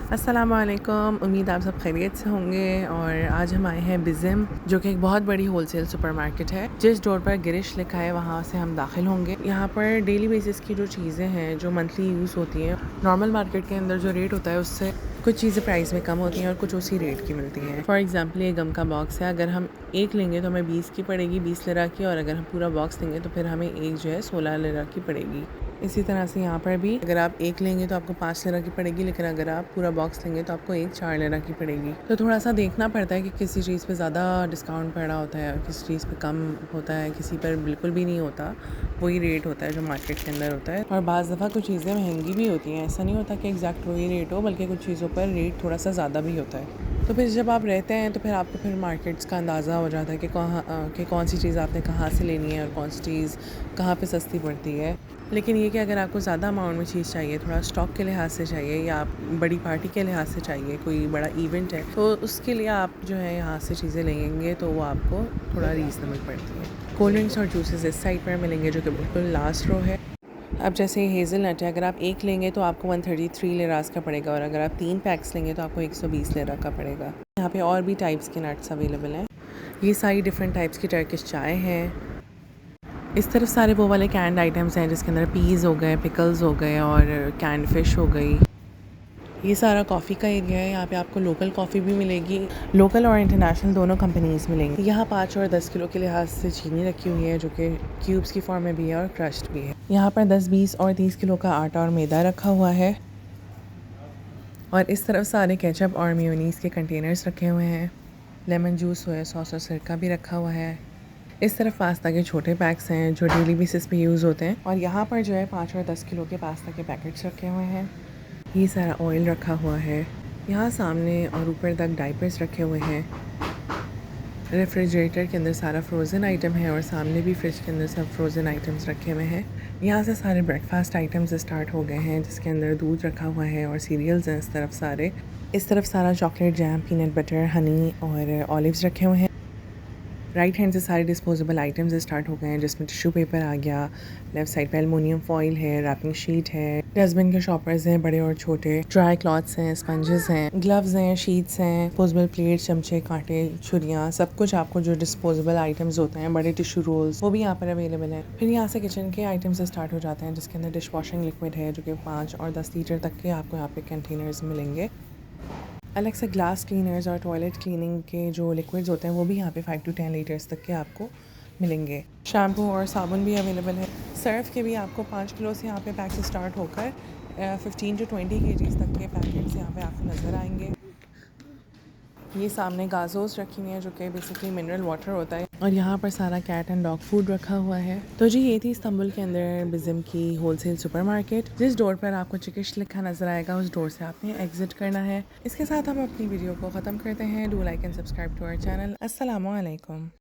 अस्सलामुअलैकुम। उम्मीद आप सब खैरियत से होंगे। और आज हम आए हैं बिज़म, जो कि एक बहुत बड़ी होलसेल सुपरमार्केट है। जिस डोर पर गिरिश लिखा है वहाँ से हम दाखिल होंगे। यहाँ पर डेली बेसिस की जो चीज़ें हैं जो मंथली यूज़ होती हैं, नॉर्मल मार्केट के अंदर जो रेट होता है उससे कुछ चीज़ें प्राइस में कम होती हैं और कुछ उसी रेट की मिलती हैं। फॉर एग्जांपल ये गम का बॉक्स है, अगर हम एक लेंगे तो हमें 20 की पड़ेगी, 20 लिरा की, और अगर हम पूरा बॉक्स लेंगे तो फिर हमें एक जो है 16 लिरा की पड़ेगी। इसी तरह से यहाँ पर भी अगर आप एक लेंगे तो आपको 5 लिरा की पड़ेगी, लेकिन अगर आप पूरा बॉक्स लेंगे तो आपको एक 4 लिरा की पड़ेगी। तो थोड़ा सा देखना पड़ता है कि किसी चीज़ पे ज़्यादा डिस्काउंट पड़ा होता है और किसी चीज़ पे कम होता है, किसी पर बिल्कुल भी नहीं होता। वही रेट होता है जो मार्केट के अंदर होता है। और बाज़ दफ़ा कुछ चीज़ें महंगी भी होती हैं, ऐसा नहीं होता कि एग्जैक्ट वही रेट हो, बल्कि कुछ चीज़ों पर रेट थोड़ा सा ज़्यादा भी होता है। तो फिर जब आप रहते हैं तो फिर आपको फिर मार्केट्स का अंदाज़ा हो जाता है कि कौन सी चीज़ आपने कहाँ से लेनी है और कौन सी चीज़ कहाँ पे सस्ती पड़ती है। लेकिन ये कि अगर आपको ज़्यादा अमाउंट में चीज़ चाहिए, थोड़ा स्टॉक के लिहाज से चाहिए, या आप बड़ी पार्टी के लिहाज से चाहिए, कोई बड़ा इवेंट है, तो उसके लिए आप जो है यहाँ से चीज़ें लेंगे तो वो आपको थोड़ा रीज़नेबल पड़ती है। कोल्ड ड्रिंक्स और जूसेस इस साइड पर मिलेंगे, जो कि बिल्कुल लास्ट रो है। अब जैसे हेज़लनट है, अगर आप एक लेंगे तो आपको 133 लिरास का पड़ेगा, और अगर आप 3 पैक्स लेंगे तो आपको 120 लिरा का पड़ेगा। यहाँ पे और भी टाइप्स के नट्स अवेलेबल हैं। ये सारी डिफरेंट टाइप्स की टर्किश चाय हैं। इस तरफ सारे वो वाले कैंड आइटम्स हैं जिसके अंदर पीज़ हो गए, पिकल्स हो गए और कैंड फिश हो गई। ये सारा कॉफ़ी का एरिया है। यहाँ पे आपको लोकल कॉफ़ी भी मिलेगी, लोकल और इंटरनेशनल दोनों कंपनीज़ मिलेंगी। यहाँ 5 और 10 किलो के लिहाज से चीनी रखी हुई है, जो कि क्यूब्स की फॉर्म में भी है और क्रश्ड भी है। यहाँ पर 10, 20 और 30 किलो का आटा और मैदा रखा हुआ है। और इस तरफ सारे केचप और मेयोनीज़ के कंटेनर्स रखे हुए हैं। लेमन जूस, सोया सॉस और सिरका भी रखा हुआ है। इस तरफ पास्ता के छोटे पैक्स हैं जो डेली बेसिस पे यूज़ होते हैं। और यहाँ पर जो है 5 और 10 किलो के पास्ता के पैकेट्स रखे हुए हैं। ये सारा ऑयल रखा हुआ है। यहाँ सामने और ऊपर तक डाइपर्स रखे हुए हैं। रेफ्रिजरेटर के अंदर सारा फ्रोज़न आइटम है और सामने भी फ्रिज के अंदर सब फ्रोज़न आइटम्स रखे हुए हैं। यहाँ से सारे ब्रेकफास्ट आइटम्स स्टार्ट हो गए हैं, जिसके अंदर दूध रखा हुआ है और सीरियल्स हैं इस तरफ सारे। इस तरफ सारा chocolate jam, peanut butter, Honey और ऑलिव्स रखे हुए हैं। राइट हैंड से सारे डिस्पोजेबल आइटम्स स्टार्ट हो गए हैं, जिसमें टिश्यू पेपर आ गया, लेफ्ट साइड पे एलुमिनियम फॉइल है, रैपिंग शीट है, डस्टबिन के शॉपर्स हैं बड़े और छोटे, ड्राई क्लॉथ्स हैं, स्पंजेस हैं, ग्लव्स हैं, शीट्स हैं, डिस्पोजेबल प्लेट, चमचे, कांटे, छुरियाँ, सब कुछ आपको जो डिस्पोजेबल आइटम्स होते हैं, बड़े टिश्यू रोल्स, वो भी यहाँ पर अवेलेबल है। फिर यहाँ से किचन के आइटम्स स्टार्ट हो जाते हैं, जिसके अंदर डिश वॉशिंग लिक्विड है, जो कि 5 और 10 लीटर तक के आपको यहाँ पे कंटेनर्स मिलेंगे। अलग से ग्लास क्लीनर्स और टॉयलेट क्लीनिंग के जो लिक्विड्स होते हैं वो भी यहाँ पे 5 to 10 लीटर्स तक के आपको मिलेंगे। शैम्पू और साबुन भी अवेलेबल है। सर्फ के भी आपको 5 किलो से यहाँ पे पैक्स स्टार्ट होकर 15 to 20 kgs तक के पैकेट्स यहाँ पे आपको नज़र आएंगे। ये सामने गाजोस रखी हुई हैं, जो कि बेसिकली मिनरल वाटर होता है। और यहाँ पर सारा कैट एंड डॉग फूड रखा हुआ है। तो जी, ये थी इस्तांबुल के अंदर बिज़म की होलसेल सुपरमार्केट। जिस डोर पर आपको चिकिश लिखा नज़र आएगा उस डोर से आपने एग्जिट करना है। इसके साथ हम अपनी वीडियो को ख़त्म करते हैं। Do like and subscribe to our channel. अस्सलामु अलैकुम।